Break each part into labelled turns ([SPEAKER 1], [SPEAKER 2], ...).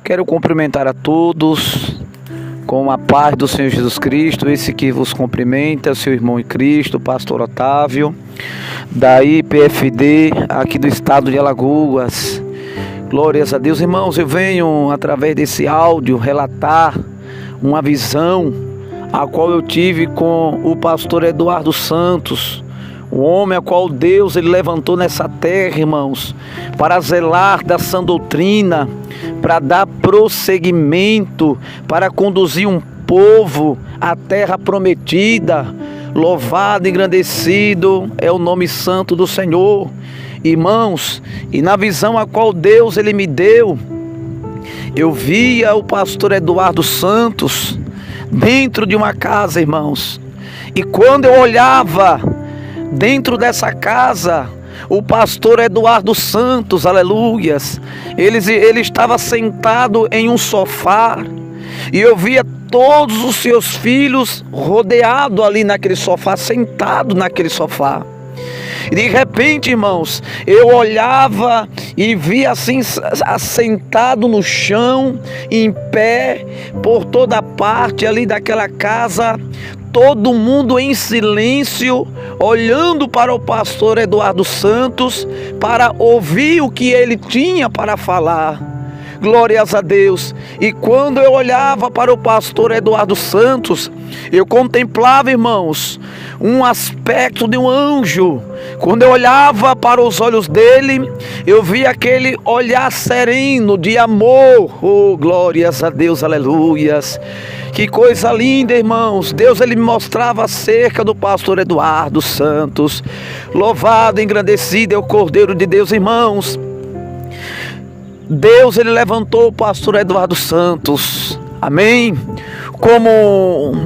[SPEAKER 1] Quero cumprimentar a todos com a paz do Senhor Jesus Cristo. Esse que vos cumprimenta é o seu irmão em Cristo, pastor Otávio, da IPFD, aqui do estado de Alagoas. Glórias a Deus. Irmãos, eu venho através desse áudio relatar uma visão a qual eu tive com o pastor Eduardo Santos, o homem a qual Deus ele levantou nessa terra, irmãos, para zelar da sã doutrina, para dar prosseguimento, para conduzir um povo à terra prometida. Louvado, engrandecido é o nome santo do Senhor, irmãos. E na visão a qual Deus ele me deu, eu via o pastor Eduardo Santos dentro de uma casa, irmãos. E quando eu olhava dentro dessa casa, o pastor Eduardo Santos, aleluias, ele estava sentado em um sofá, e eu via todos os seus filhos rodeados ali naquele sofá, sentado naquele sofá. E de repente, irmãos, eu olhava e via assim, assentado no chão, em pé, por toda parte ali daquela casa, todo mundo em silêncio, olhando para o pastor Eduardo Santos, para ouvir o que ele tinha para falar. Glórias a Deus. E quando eu olhava para o pastor Eduardo Santos, eu contemplava, irmãos, um aspecto de um anjo. Quando eu olhava para os olhos dele, eu via aquele olhar sereno de amor. Oh, glórias a Deus, aleluias. Que coisa linda, irmãos. Deus ele me mostrava acerca do pastor Eduardo Santos. Louvado, engrandecido é o Cordeiro de Deus, irmãos. Deus ele levantou o pastor Eduardo Santos, amém, como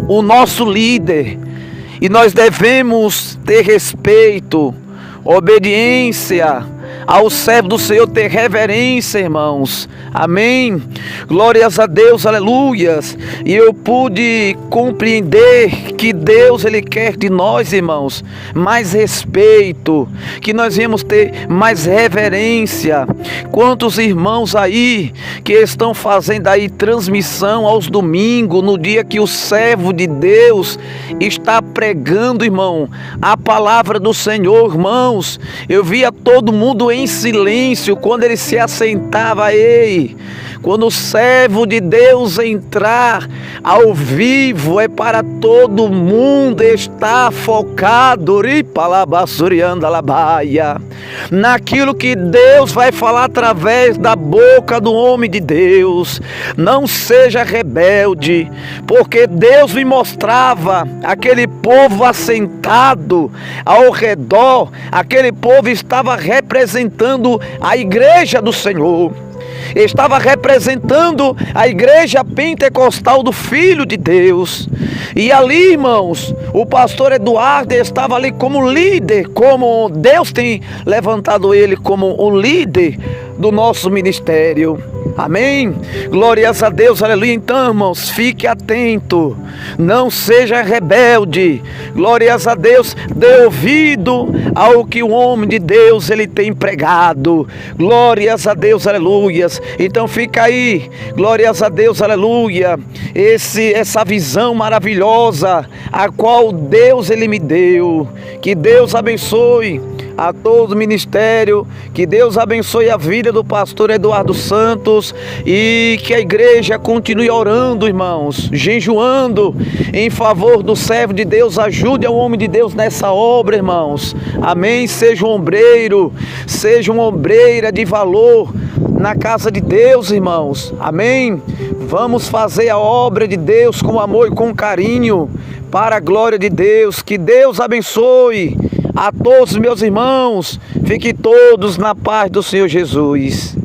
[SPEAKER 1] o nosso líder, e nós devemos ter respeito, obediência ao servo do Senhor, ter reverência, irmãos, amém, glórias a Deus, aleluias. E eu pude compreender que Deus ele quer de nós, irmãos, mais respeito, que nós viemos ter mais reverência. Quantos irmãos aí que estão fazendo aí transmissão aos domingos, no dia que o servo de Deus está pregando, irmão, a palavra do Senhor, irmãos, eu via todo mundo em silêncio quando ele se assentava. Ei, quando o servo de Deus entrar ao vivo, é para todo mundo estar focado naquilo que Deus vai falar através da boca do homem de Deus. Não seja rebelde, porque Deus me mostrava aquele povo assentado ao redor. Aquele povo estava representando a igreja do Senhor, estava representando a igreja pentecostal do Filho de Deus. E ali, irmãos, o pastor Eduardo estava ali como líder, como Deus tem levantado ele como o líder do nosso ministério. Amém? Glórias a Deus, aleluia. Então, irmãos, fique atento, não seja rebelde. Glórias a Deus, dê ouvido ao que o homem de Deus ele tem pregado. Glórias a Deus, aleluias. Então fica aí, glórias a Deus, aleluia, essa visão maravilhosa a qual Deus ele me deu. Que Deus abençoe a todo o ministério, que Deus abençoe a vida do pastor Eduardo Santos, e que a igreja continue orando, irmãos, jejuando em favor do servo de Deus. Ajude ao homem de Deus nessa obra, irmãos, amém. Seja um obreiro, seja uma obreira de valor na casa de Deus, irmãos, amém. Vamos fazer a obra de Deus com amor e com carinho, para a glória de Deus. Que Deus abençoe a todos meus irmãos. Fiquem todos na paz do Senhor Jesus.